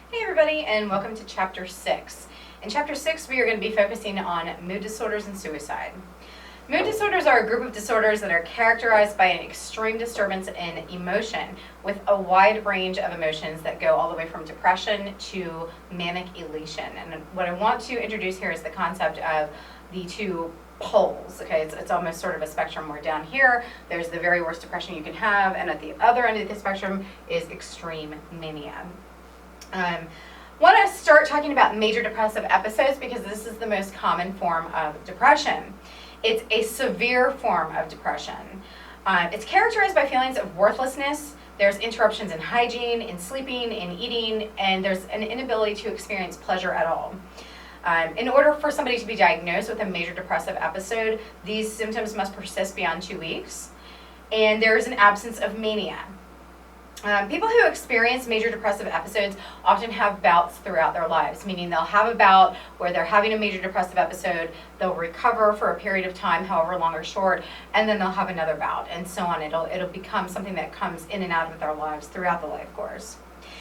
Hey everybody, and welcome to Chapter 6. In Chapter 6, we are going to be focusing on mood disorders and suicide. Mood disorders are a group of disorders that are characterized by an extreme disturbance in emotion, with a wide range of emotions that go all the way from depression to manic elation. And what I want to introduce here is the concept of the two poles. Okay, it's almost sort of a spectrum where down here there's the very worst depression you can have, and at the other end of the spectrum is extreme mania. Want to start talking about major depressive episodes because this is the most common form of depression. It's a severe form of depression. It's characterized by feelings of worthlessness. There's interruptions in hygiene, in sleeping, in eating, and there's an inability to experience pleasure at all. In order for somebody to be diagnosed with a major depressive episode, these symptoms must persist beyond 2 weeks, and there's an absence of mania. People who experience major depressive episodes often have bouts throughout their lives, meaning they'll have a bout where they're having a major depressive episode, they'll recover for a period of time, however long or short, and then they'll have another bout, and so on. It'll become something that comes in and out of their lives throughout the life course.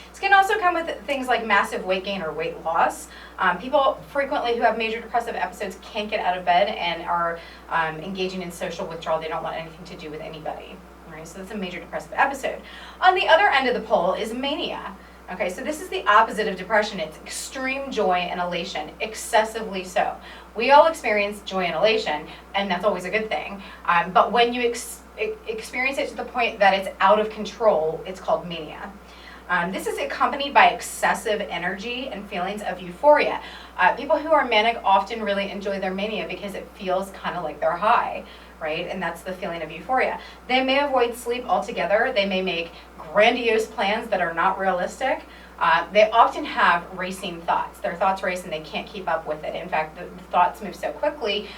This can also come with things like massive weight gain or weight loss. People frequently who have major depressive episodes can't get out of bed and are engaging in social withdrawal. They don't want anything to do with anybody. So that's a major depressive episode. On the other end of the pole is mania. Okay, so this is the opposite of depression. It's extreme joy and elation, excessively so. We all experience joy and elation, and that's always a good thing. But when you experience it to the point that it's out of control, it's called mania. This is accompanied by excessive energy and feelings of euphoria. People who are manic often really enjoy their mania because it feels kind of like they're high, right? And that's the feeling of euphoria. They may avoid sleep altogether. They may make grandiose plans that are not realistic. They often have racing thoughts. Their thoughts race and they can't keep up with it. In fact, the thoughts move so quickly,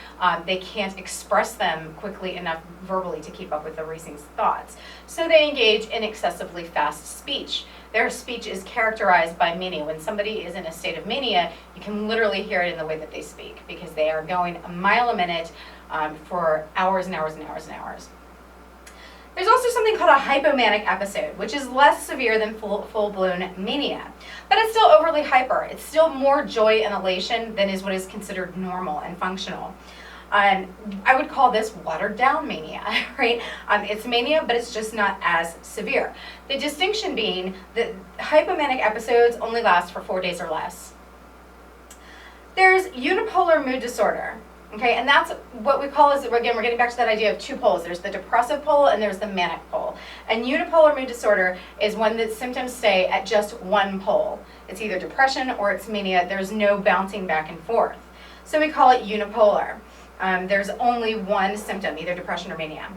they can't express them quickly enough verbally to keep up with the racing thoughts. So they engage in excessively fast speech. Their speech is characterized by mania. When somebody is in a state of mania, you can literally hear it in the way that they speak because they are going a mile a minute for hours and hours and hours and hours. There's also something called a hypomanic episode, which is less severe than full-blown mania, but it's still overly hyper. It's still more joy and elation than is what is considered normal and functional. I would call this watered-down mania, right? It's mania, but it's just not as severe. The distinction being that hypomanic episodes only last for 4 days or less. There's unipolar mood disorder. Okay, and that's what we call, again, we're getting back to that idea of two poles. There's the depressive pole and there's the manic pole. And unipolar mood disorder is when the symptoms stay at just one pole. It's either depression or it's mania. There's no bouncing back and forth. So we call it unipolar. There's only one symptom, either depression or mania.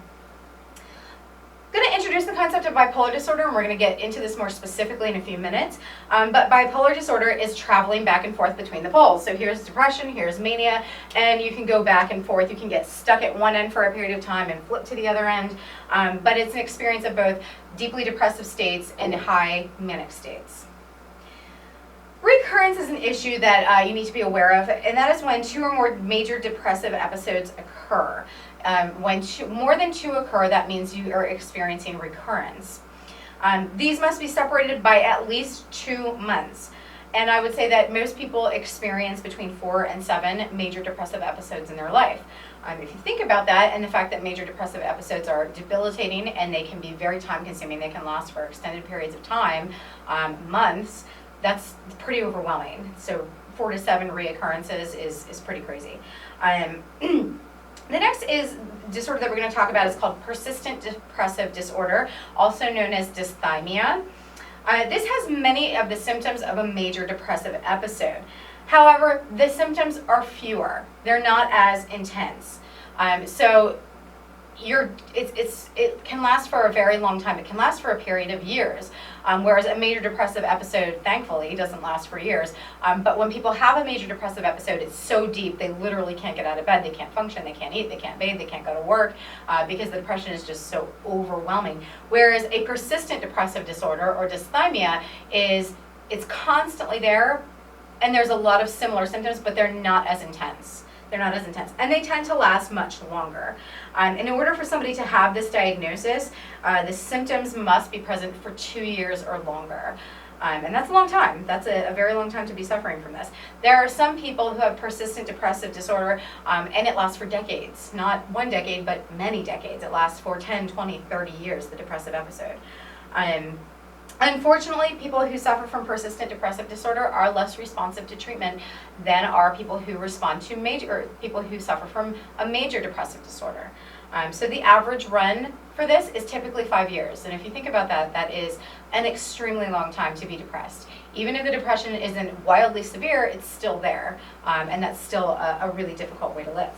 I'm going to introduce the concept of bipolar disorder, and we're going to get into this more specifically in a few minutes. But bipolar disorder is traveling back and forth between the poles. So here's depression, here's mania, and you can go back and forth. You can get stuck at one end for a period of time and flip to the other end. But it's an experience of both deeply depressive states and high manic states. Recurrence is an issue that you need to be aware of, and that is when 2 or more major depressive episodes occur. When more than 2 occur, that means you are experiencing recurrence. These must be separated by at least 2 months. And I would say that most people experience between 4 and 7 major depressive episodes in their life. If you think about that and the fact that major depressive episodes are debilitating and they can be very time consuming, they can last for extended periods of time, months, that's pretty overwhelming. So 4 to 7 reoccurrences is pretty crazy. The next is disorder that we're going to talk about is called persistent depressive disorder, also known as dysthymia. This has many of the symptoms of a major depressive episode. However, the symptoms are fewer. They're not as intense. It can last for a very long time. It can last for a period of years, whereas a major depressive episode, thankfully, doesn't last for years. But when people have a major depressive episode, it's so deep they literally can't get out of bed, they can't function, they can't eat, they can't bathe, they can't go to work because the depression is just so overwhelming. Whereas a persistent depressive disorder or dysthymia it's constantly there, and there's a lot of similar symptoms, but they're not as intense. They're not as intense, and they tend to last much longer. In order for somebody to have this diagnosis, the symptoms must be present for 2 years or longer. And that's a long time. That's a very long time to be suffering from this. There are some people who have persistent depressive disorder, and it lasts for decades. Not one decade, but many decades. It lasts for 10, 20, 30 years, the depressive episode. Unfortunately, people who suffer from persistent depressive disorder are less responsive to treatment than are people who respond to people who suffer from a major depressive disorder. So the average run for this is typically 5 years. And if you think about that, that is an extremely long time to be depressed. Even if the depression isn't wildly severe, it's still there. And that's still a really difficult way to live.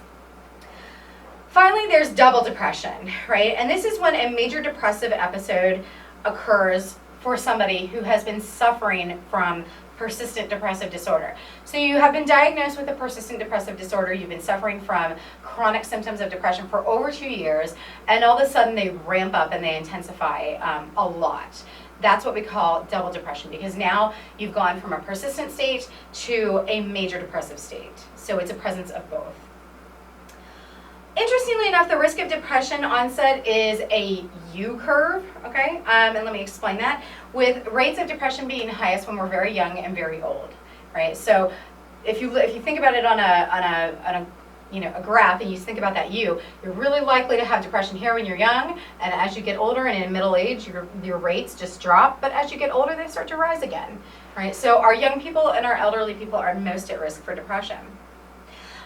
Finally, there's double depression, right? And this is when a major depressive episode occurs for somebody who has been suffering from persistent depressive disorder. So you have been diagnosed with a persistent depressive disorder, you've been suffering from chronic symptoms of depression for over 2 years, and all of a sudden they ramp up and they intensify a lot. That's what we call double depression, because now you've gone from a persistent state to a major depressive state. So it's a presence of both. Interestingly enough, the risk of depression onset is a U-curve, okay? And let me explain that. With rates of depression being highest when we're very young and very old, right? So if you think about it on a graph, and you think about that U, you're really likely to have depression here when you're young, and as you get older and in middle age, your rates just drop. But as you get older, they start to rise again, right? So our young people and our elderly people are most at risk for depression.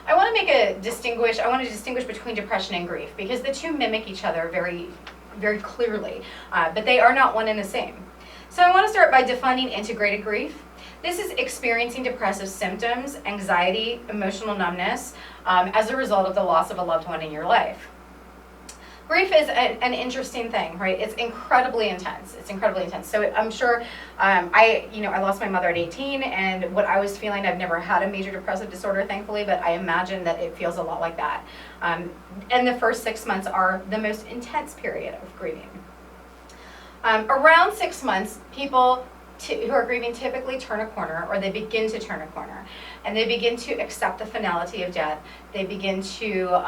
I want to distinguish between depression and grief, because the two mimic each other very, very clearly, but they are not one and the same. So I want to start by defining integrated grief. This is experiencing depressive symptoms, anxiety, emotional numbness, as a result of the loss of a loved one in your life. Grief is an interesting thing, right? It's incredibly intense. It's incredibly intense. So I'm sure, I lost my mother at 18, and what I was feeling, I've never had a major depressive disorder, thankfully, but I imagine that it feels a lot like that. And the first 6 months are the most intense period of grieving. Around 6 months, people who are grieving typically turn a corner, or they begin to turn a corner, and they begin to accept the finality of death. They begin to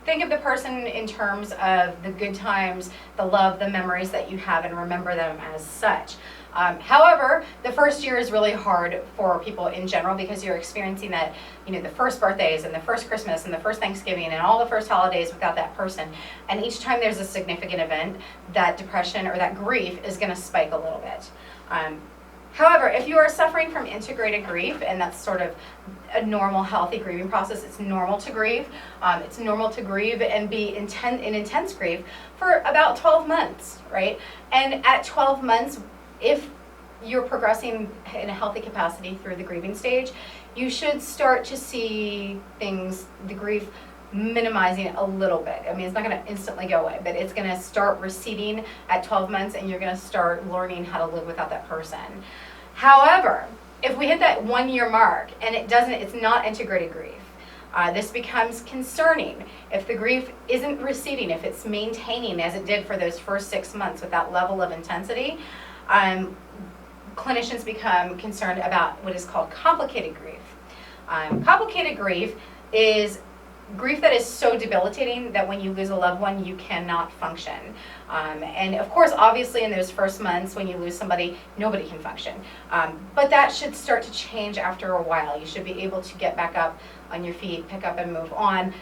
think of the person in terms of the good times, the love, the memories that you have, and remember them as such. However, the first year is really hard for people in general, because you're experiencing that, the first birthdays and the first Christmas and the first Thanksgiving and all the first holidays without that person. And each time there's a significant event, that depression or that grief is going to spike a little bit. However, if you are suffering from integrated grief, and that's sort of a normal, healthy grieving process, it's normal to grieve. It's normal to grieve and be in intense grief for about 12 months, right? And at 12 months, if you're progressing in a healthy capacity through the grieving stage, you should start to see the grief minimizing a little bit. I mean, it's not going to instantly go away, but it's going to start receding at 12 months, and you're going to start learning how to live without that person. However, if we hit that 1 year mark and it's not integrated grief, this becomes concerning. If the grief isn't receding, if it's maintaining as it did for those first 6 months with that level of intensity, clinicians become concerned about what is called complicated grief. Complicated grief is grief that is so debilitating that when you lose a loved one, you cannot function. And of course, obviously in those first months when you lose somebody, nobody can function. But that should start to change after a while. You should be able to get back up on your feet, pick up and move on.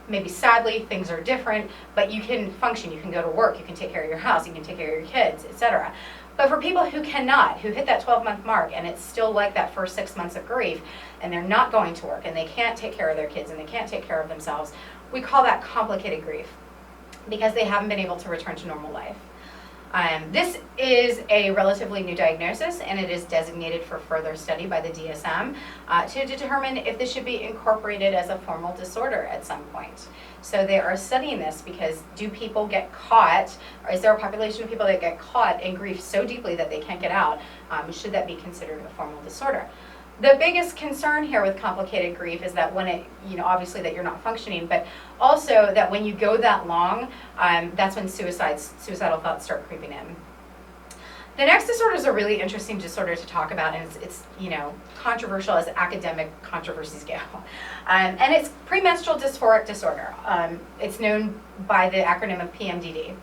Maybe sadly, things are different, but you can function. You can go to work, you can take care of your house, you can take care of your kids, etc. But for people who cannot, who hit that 12-month mark and it's still like that first 6 months of grief, and they're not going to work, and they can't take care of their kids, and they can't take care of themselves, we call that complicated grief, because they haven't been able to return to normal life. This is a relatively new diagnosis, and it is designated for further study by the DSM to determine if this should be incorporated as a formal disorder at some point. So they are studying this because do people get caught, or is there a population of people that get caught in grief so deeply that they can't get out? Should that be considered a formal disorder? The biggest concern here with complicated grief is that when it, obviously that you're not functioning, but also that when you go that long, that's when suicidal thoughts start creeping in. The next disorder is a really interesting disorder to talk about, and it's controversial as academic controversies go. And it's premenstrual dysphoric disorder. It's known by the acronym of PMDD.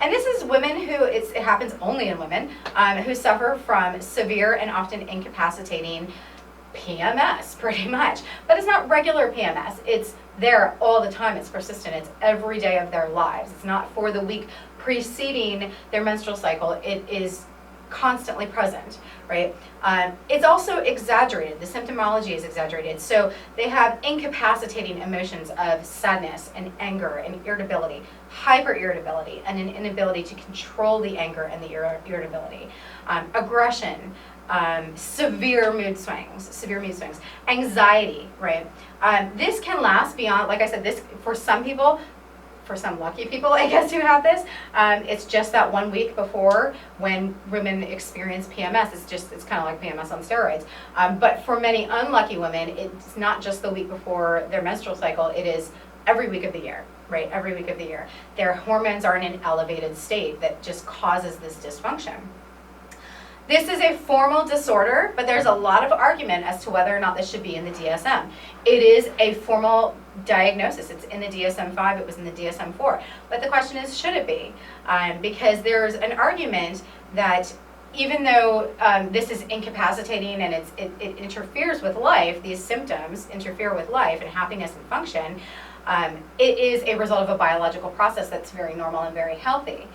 And this is women who, it happens only in women, who suffer from severe and often incapacitating PMS, pretty much. But it's not regular PMS. It's there all the time. It's persistent. It's every day of their lives. It's not for the week preceding their menstrual cycle. It is constantly present, right? It's also exaggerated. The symptomology is exaggerated. So they have incapacitating emotions of sadness and anger and irritability, hyper-irritability, and an inability to control the anger and the irritability, aggression, severe mood swings, anxiety, right? This can last beyond, like I said, this for some people, for some lucky people, I guess, who have this, it's just that 1 week before when women experience PMS. It's kind of like PMS on steroids. But for many unlucky women, it's not just the week before their menstrual cycle, it is every week of the year, right? Every week of the year. Their hormones are in an elevated state that just causes this dysfunction. This is a formal disorder, but there's a lot of argument as to whether or not this should be in the DSM. It is a formal diagnosis. It's in the DSM-5, it was in the DSM-4. But the question is, should it be? Because there's an argument that even though this is incapacitating and it interferes with life, these symptoms interfere with life and happiness and function, it is a result of a biological process that's very normal and very healthy.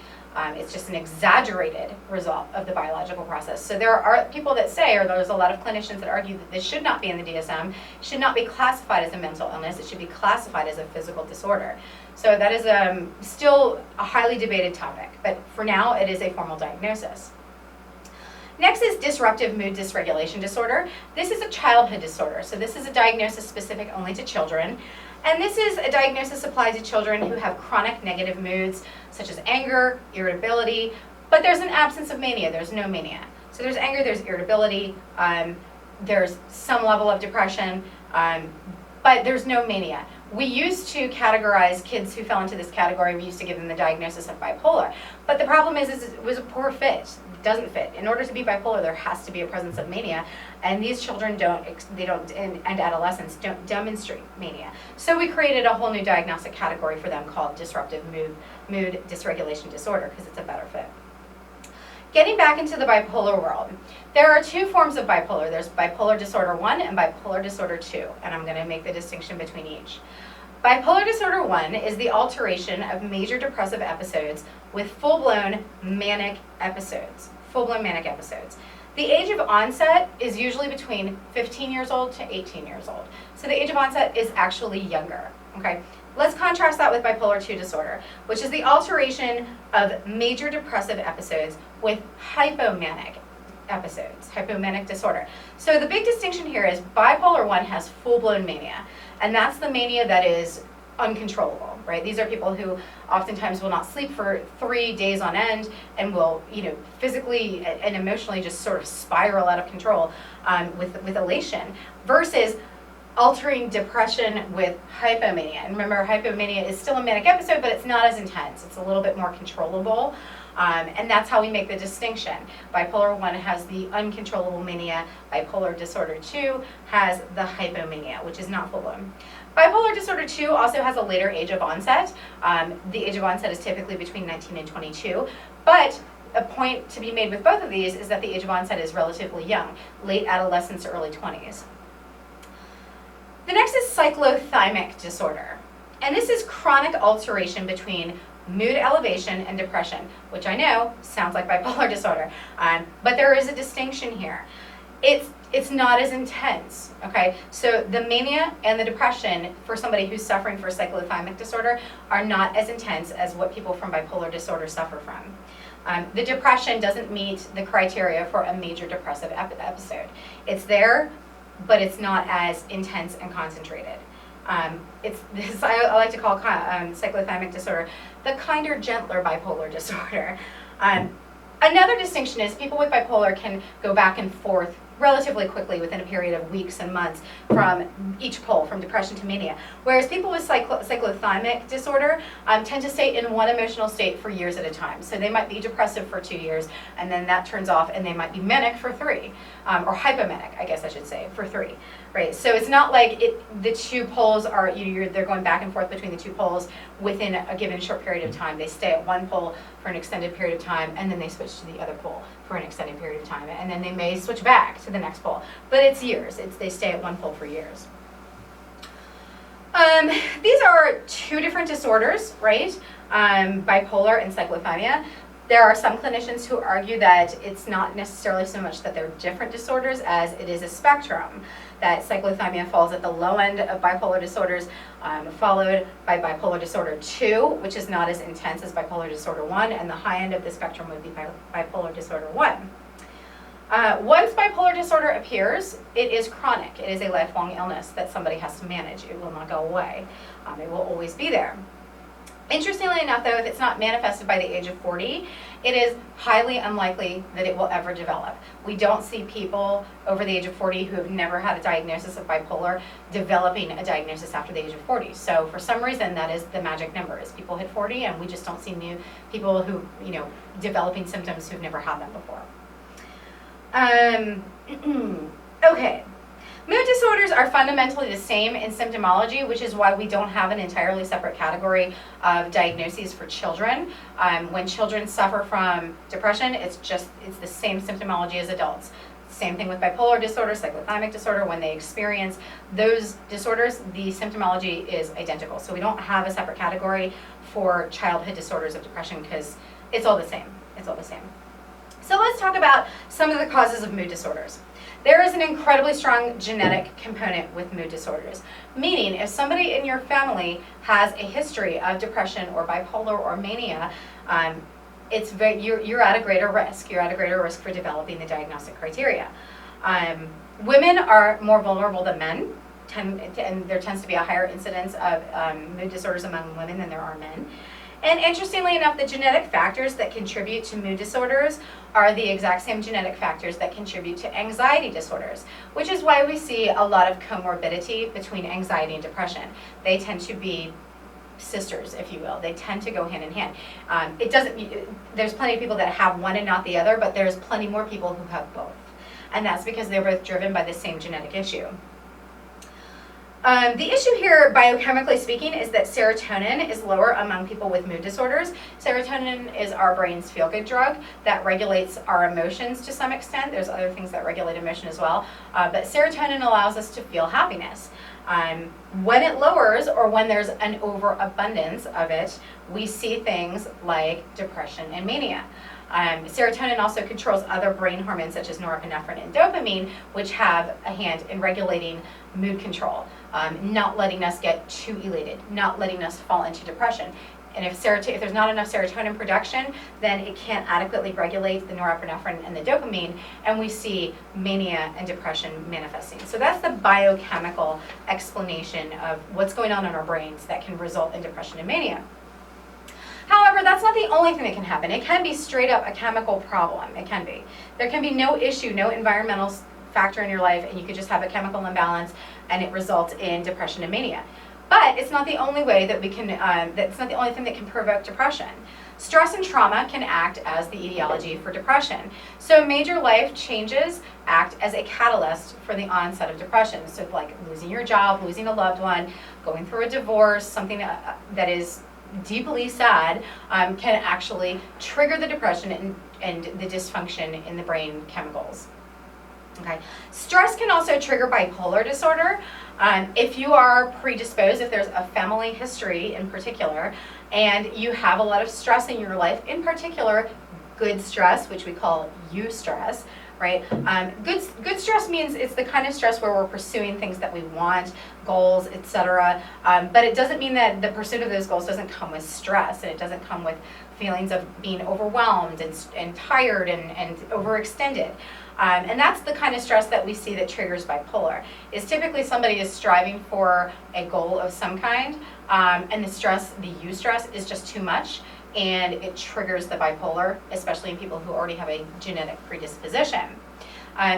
It's just an exaggerated result of the biological process. So there are people that say, or there's a lot of clinicians that argue that this should not be in the DSM, should not be classified as a mental illness, it should be classified as a physical disorder. So that is still a highly debated topic, but for now it is a formal diagnosis. Next is disruptive mood dysregulation disorder. This is a childhood disorder, so this is a diagnosis specific only to children. And this is a diagnosis applied to children who have chronic negative moods, such as anger, irritability, but there's an absence of mania, there's no mania. So there's anger, there's irritability, there's some level of depression, but there's no mania. We used to categorize kids who fell into this category, we used to give them the diagnosis of bipolar. But the problem is it was a poor fit. It doesn't fit. In order to be bipolar, there has to be a presence of mania. And these children and adolescents don't demonstrate mania. So we created a whole new diagnostic category for them called disruptive mood dysregulation disorder, because it's a better fit. Getting back into the bipolar world, there are two forms of bipolar. There's bipolar disorder 1 and bipolar disorder 2, and I'm going to make the distinction between each. Bipolar disorder 1 is the alteration of major depressive episodes with full-blown manic episodes. Full-blown manic episodes. The age of onset is usually between 15 years old to 18 years old. So the age of onset is actually younger. Okay? Let's contrast that with bipolar 2 disorder, which is the alteration of major depressive episodes with hypomanic episodes, hypomanic disorder. So the big distinction here is bipolar 1 has full-blown mania, and that's the mania that is uncontrollable, right? These are people who oftentimes will not sleep for 3 days on end and will, physically and emotionally just sort of spiral out of control with elation, versus altering depression with hypomania. And remember, hypomania is still a manic episode, but it's not as intense. It's a little bit more controllable. And that's how we make the distinction. Bipolar 1 has the uncontrollable mania. Bipolar disorder 2 has the hypomania, which is not full-blown. Bipolar disorder 2 also has a later age of onset. The age of onset is typically between 19 and 22. But a point to be made with both of these is that the age of onset is relatively young, late adolescence to early 20s. The next is cyclothymic disorder. And this is chronic alteration between mood elevation and depression, which I know sounds like bipolar disorder, but there is a distinction here. It's not as intense, okay? So the mania and the depression for somebody who's suffering for cyclothymic disorder are not as intense as what people from bipolar disorder suffer from. The depression doesn't meet the criteria for a major depressive episode. It's there, but it's not as intense and concentrated. It's this I like to call cyclothymic disorder the kinder, gentler bipolar disorder. Another distinction is people with bipolar can go back and forth relatively quickly within a period of weeks and months from each pole, from depression to mania. Whereas people with cyclothymic disorder tend to stay in one emotional state for years at a time. So they might be depressive for 2 years, and then that turns off, and they might be manic for 3, or hypomanic, I guess I should say, for 3. Right, so it's not like the two poles are, they're going back and forth between the two poles within a given short period of time. They stay at one pole for an extended period of time, and then they switch to the other pole for an extended period of time, and then they may switch back to the next pole. But it's years. They stay at one pole for years. These are 2 different disorders, right? Bipolar and cyclothymia. There are some clinicians who argue that it's not necessarily so much that they're different disorders as it is a spectrum, that cyclothymia falls at the low end of bipolar disorders, followed by bipolar disorder 2, which is not as intense as bipolar disorder 1, and the high end of the spectrum would be bipolar disorder 1. Once bipolar disorder appears, it is chronic. It is a lifelong illness that somebody has to manage. It will not go away. It will always be there. Interestingly enough, though, if it's not manifested by the age of 40, it is highly unlikely that it will ever develop. We don't see people over the age of 40 who have never had a diagnosis of bipolar developing a diagnosis after the age of 40. So for some reason, that is the magic number, is people hit 40, and we just don't see new people who, developing symptoms who've never had them before. Okay. Mood disorders are fundamentally the same in symptomology, which is why we don't have an entirely separate category of diagnoses for children. When children suffer from depression, it's the same symptomology as adults. Same thing with bipolar disorder, cyclothymic disorder. When they experience those disorders, the symptomology is identical. So we don't have a separate category for childhood disorders of depression because it's all the same. It's all the same. So let's talk about some of the causes of mood disorders. There is an incredibly strong genetic component with mood disorders, meaning if somebody in your family has a history of depression or bipolar or mania, you're at a greater risk. You're at a greater risk for developing the diagnostic criteria. Women are more vulnerable than men, and there tends to be a higher incidence of mood disorders among women than there are men. And interestingly enough, the genetic factors that contribute to mood disorders are the exact same genetic factors that contribute to anxiety disorders, which is why we see a lot of comorbidity between anxiety and depression. They tend to be sisters, if you will. They tend to go hand in hand. There's plenty of people that have one and not the other, but there's plenty more people who have both. And that's because they're both driven by the same genetic issue. The issue here, biochemically speaking, is that serotonin is lower among people with mood disorders. Serotonin is our brain's feel-good drug that regulates our emotions to some extent. There's other things that regulate emotion as well. But serotonin allows us to feel happiness. When it lowers, or when there's an overabundance of it, we see things like depression and mania. Serotonin also controls other brain hormones such as norepinephrine and dopamine, which have a hand in regulating mood control, not letting us get too elated, not letting us fall into depression. And if there's not enough serotonin production, then it can't adequately regulate the norepinephrine and the dopamine, and we see mania and depression manifesting. So that's the biochemical explanation of what's going on in our brains that can result in depression and mania. However, that's not the only thing that can happen. It can be straight up a chemical problem. It can be. There can be no issue, no environmental factor in your life, and you could just have a chemical imbalance and it results in depression and mania. But it's not the only way that we can, that's not the only thing that can provoke depression. Stress and trauma can act as the etiology for depression. So major life changes act as a catalyst for the onset of depression. So like losing your job, losing a loved one, going through a divorce, something that is deeply sad, can actually trigger the depression and the dysfunction in the brain chemicals. Okay. Stress can also trigger bipolar disorder. If you are predisposed, if there's a family history in particular, and you have a lot of stress in your life, in particular, good stress, which we call eustress, right? Good stress means it's the kind of stress where we're pursuing things that we want, goals, etc. But it doesn't mean that the pursuit of those goals doesn't come with stress, and it doesn't come with feelings of being overwhelmed and tired and overextended. And that's the kind of stress that we see that triggers bipolar. Is typically somebody is striving for a goal of some kind, and the eustress is just too much, and it triggers the bipolar, especially in people who already have a genetic predisposition.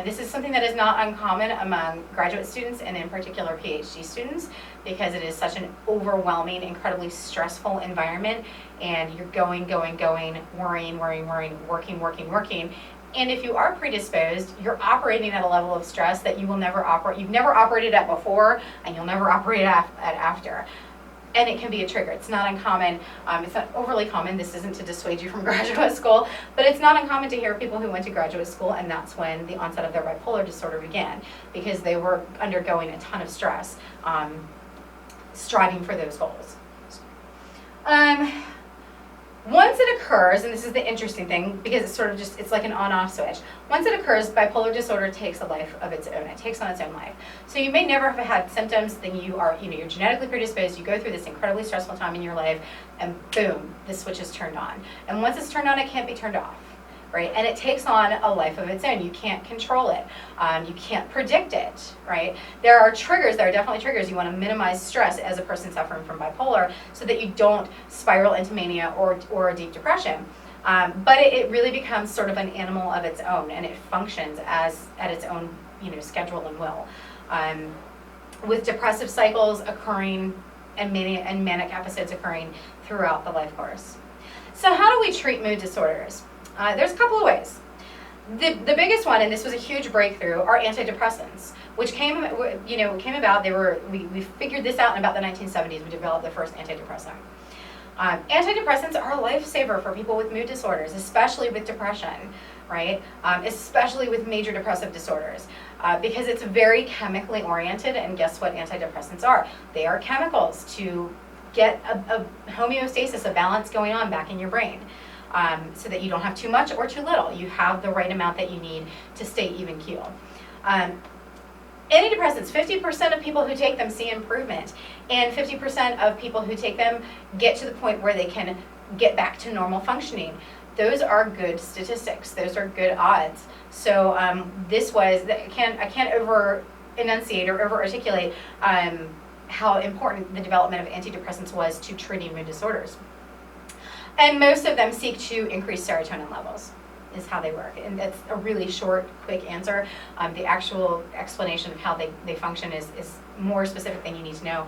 This is something that is not uncommon among graduate students and in particular PhD students, because it is such an overwhelming, incredibly stressful environment, and you're going, worrying, working. And if you are predisposed, you're operating at a level of stress that you've never operated at before, and you'll never operate at after. And it can be a trigger. It's not uncommon. It's not overly common. This isn't to dissuade you from graduate school, but it's not uncommon to hear people who went to graduate school and that's when the onset of their bipolar disorder began, because they were undergoing a ton of stress, striving for those goals. Once it occurs, and this is the interesting thing, because it's sort of just, it's like an on-off switch. Once it occurs, bipolar disorder takes a life of its own. It takes on its own life. So you may never have had symptoms, then you're genetically predisposed, you go through this incredibly stressful time in your life, and boom, the switch is turned on. And once it's turned on, it can't be turned off. Right? And it takes on a life of its own. You can't control it. You can't predict it, right? There are triggers, there are definitely triggers. You want to minimize stress as a person suffering from bipolar so that you don't spiral into mania or a deep depression. But it really becomes sort of an animal of its own, and it functions at its own schedule and will. With depressive cycles occurring and manic episodes occurring throughout the life course. So how do we treat mood disorders? There's a couple of ways. The biggest one, and this was a huge breakthrough, are antidepressants, which came about. We figured this out in about the 1970s. We developed the first antidepressant. Antidepressants are a lifesaver for people with mood disorders, especially with depression, right? Especially with major depressive disorders, because it's very chemically oriented. And guess what antidepressants are? They are chemicals to get a homeostasis, a balance going on back in your brain. So that you don't have too much or too little. You have the right amount that you need to stay even keel. Antidepressants, 50% of people who take them see improvement, and 50% of people who take them get to the point where they can get back to normal functioning. Those are good statistics. Those are good odds. So I can't over enunciate or over articulate how important the development of antidepressants was to treating mood disorders. And most of them seek to increase serotonin levels, is how they work. And that's a really short, quick answer. The actual explanation of how they function is more specific than you need to know,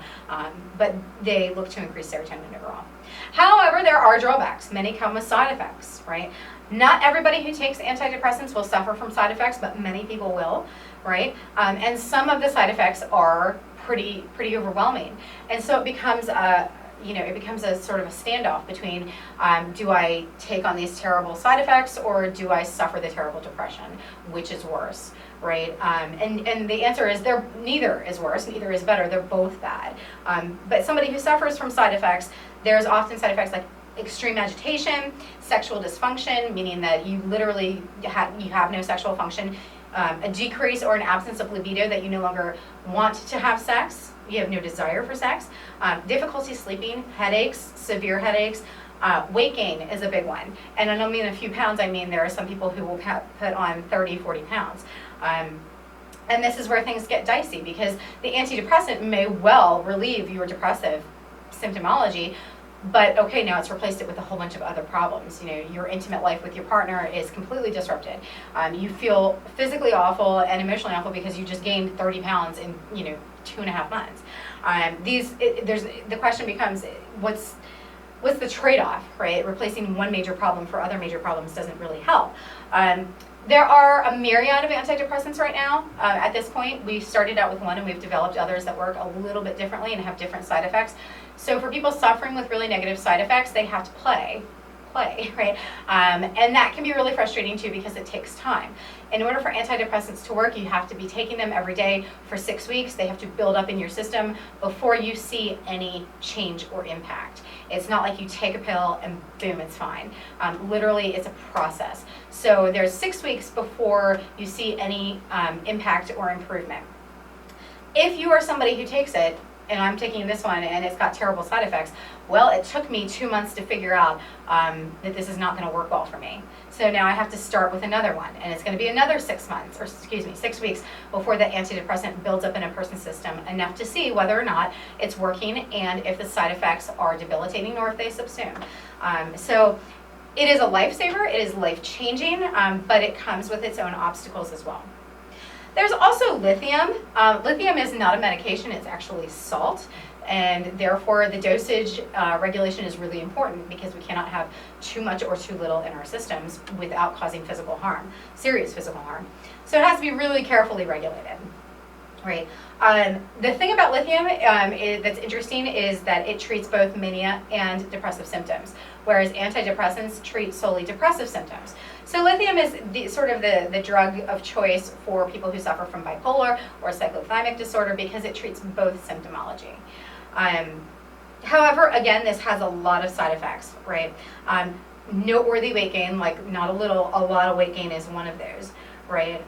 but they look to increase serotonin overall. However, there are drawbacks. Many come with side effects, right? Not everybody who takes antidepressants will suffer from side effects, but many people will, right? And some of the side effects are pretty overwhelming. And so it becomes a sort of a standoff between do I take on these terrible side effects or do I suffer the terrible depression? Which is worse, right? And the answer is neither is worse, neither is better, they're both bad. But somebody who suffers from side effects, there's often side effects like extreme agitation, sexual dysfunction, meaning that you literally have no sexual function, a decrease or an absence of libido, that you no longer want to have sex, you have no desire for sex, difficulty sleeping, headaches, severe headaches, weight gain is a big one. And I don't mean a few pounds, I mean there are some people who will put on 30, 40 pounds. And this is where things get dicey, because the antidepressant may well relieve your depressive symptomology, but okay, now it's replaced it with a whole bunch of other problems. Your intimate life with your partner is completely disrupted. You feel physically awful and emotionally awful because you just gained 30 pounds in 2.5 months. The question becomes, what's the trade-off, right? Replacing one major problem for other major problems doesn't really help. There are a myriad of antidepressants right now. At this point, we started out with one and we've developed others that work a little bit differently and have different side effects. So for people suffering with really negative side effects, they have to play, right? And that can be really frustrating too, because it takes time. In order for antidepressants to work, you have to be taking them every day for 6 weeks. They have to build up in your system before you see any change or impact. It's not like you take a pill and boom, it's fine. Literally, it's a process. So there's 6 weeks before you see any impact or improvement. If you are somebody who takes it, and I'm taking this one and it's got terrible side effects, well, it took me 2 months to figure out that this is not going to work well for me. So now I have to start with another one, and it's going to be another 6 weeks before the antidepressant builds up in a person's system enough to see whether or not it's working and if the side effects are debilitating or if they subsume. So It is a lifesaver, it is life-changing, but it comes with its own obstacles as well. There's also lithium. Lithium is not a medication, it's actually salt, and therefore the dosage regulation is really important because we cannot have too much or too little in our systems without causing physical harm, serious physical harm. So it has to be really carefully regulated. Right. The thing about lithium that's interesting is that it treats both mania and depressive symptoms, whereas antidepressants treat solely depressive symptoms. So lithium is the drug of choice for people who suffer from bipolar or cyclothymic disorder because it treats both symptomology. However, again, this has a lot of side effects, right? Noteworthy weight gain, like not a little, a lot of weight gain is one of those, right?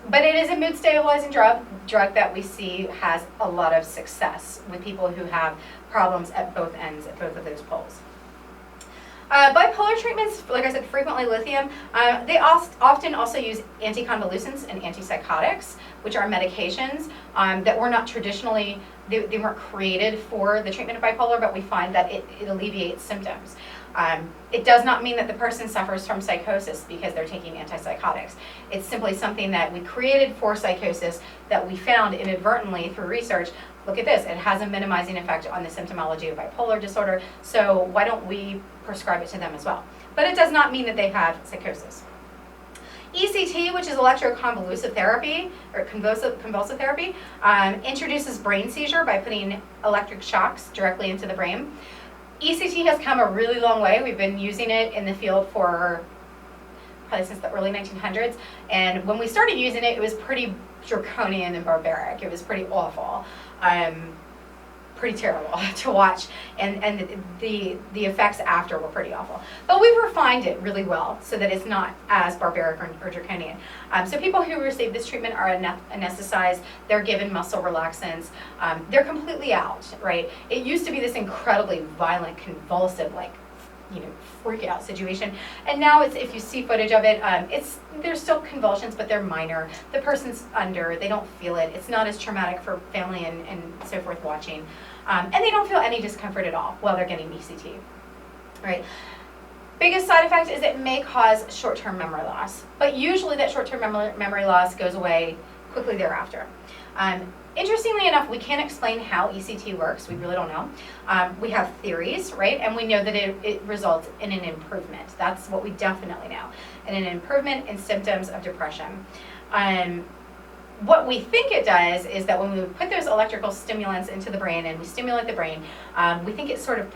But it is a mood stabilizing drug that we see has a lot of success with people who have problems at both ends, at both of those poles. Bipolar treatments, like I said, frequently lithium. They often also use anticonvulsants and antipsychotics, which are medications that were not traditionally, they weren't created for the treatment of bipolar, but we find that it alleviates symptoms. It does not mean that the person suffers from psychosis because they're taking antipsychotics. It's simply something that we created for psychosis that we found inadvertently through research. Look at this, it has a minimizing effect on the symptomology of bipolar disorder, so why don't we prescribe it to them as well? But it does not mean that they have psychosis. ECT, which is electroconvulsive therapy, or convulsive therapy, introduces brain seizure by putting electric shocks directly into the brain. ECT has come a really long way. We've been using it in the field for probably since the early 1900s. And when we started using it, it was pretty draconian and barbaric. It was pretty awful, pretty terrible to watch. And the effects after were pretty awful. But we've refined it really well so that it's not as barbaric or draconian. So people who receive this treatment are anesthetized, they're given muscle relaxants, they're completely out, right? It used to be this incredibly violent, convulsive, like, freak out situation. And now it's, if you see footage of it, there's still convulsions, but they're minor. The person's under, they don't feel it. It's not as traumatic for family and so forth watching. And they don't feel any discomfort at all while they're getting ECT, right? Biggest side effect is it may cause short-term memory loss, but usually that short-term memory loss goes away quickly thereafter. Interestingly enough, we can't explain how ECT works. We really don't know. We have theories, right? And we know that it results in an improvement. That's what we definitely know. And an improvement in symptoms of depression. What we think it does is that when we put those electrical stimulants into the brain and we stimulate the brain, we think it's sort of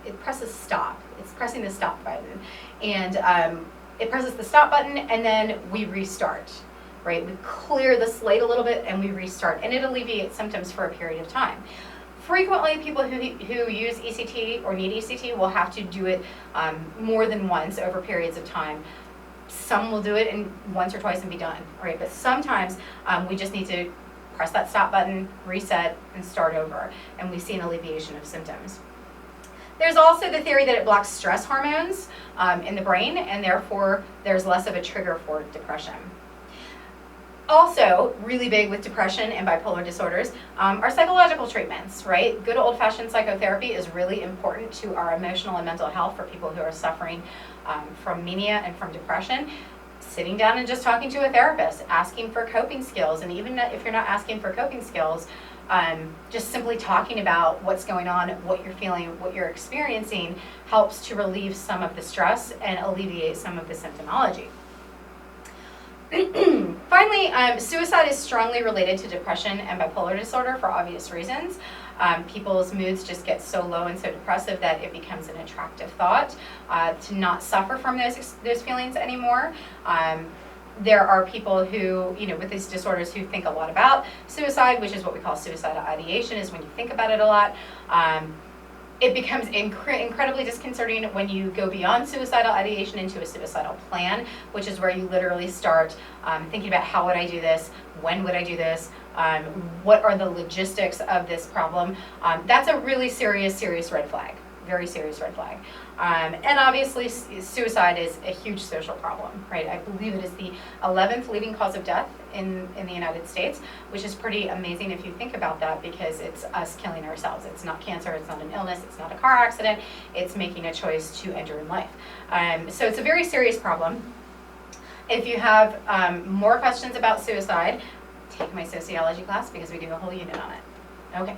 it presses stop. It's pressing the stop button. And it presses the stop button and then we restart. Right? We clear the slate a little bit and we restart, and it alleviates symptoms for a period of time. Frequently, people who use ECT or need ECT will have to do it more than once over periods of time. Some will do it in once or twice and be done, right? But sometimes we just need to press that stop button, reset, and start over, and we see an alleviation of symptoms. There's also the theory that it blocks stress hormones in the brain, and therefore there's less of a trigger for depression. Also, really big with depression and bipolar disorders are psychological treatments, right? Good old-fashioned psychotherapy is really important to our emotional and mental health for people who are suffering from mania and from depression. Sitting down and just talking to a therapist, asking for coping skills, and even if you're not asking for coping skills, just simply talking about what's going on, what you're feeling, what you're experiencing, helps to relieve some of the stress and alleviate some of the symptomology. Finally, suicide is strongly related to depression and bipolar disorder for obvious reasons. People's moods just get so low and so depressive that it becomes an attractive thought to not suffer from those feelings anymore. There are people who, with these disorders who think a lot about suicide, which is what we call suicidal ideation, is when you think about it a lot. It becomes incredibly disconcerting when you go beyond suicidal ideation into a suicidal plan, which is where you literally start thinking about how would I do this, when would I do this, what are the logistics of this problem. That's a really serious red flag. very serious red flag. And obviously, suicide is a huge social problem, right? I believe it is the 11th leading cause of death in the United States, which is pretty amazing if you think about that, because it's us killing ourselves. It's not cancer, it's not an illness, it's not a car accident, it's making a choice to end your own life. So it's a very serious problem. If you have more questions about suicide, take my sociology class because we do a whole unit on it. Okay.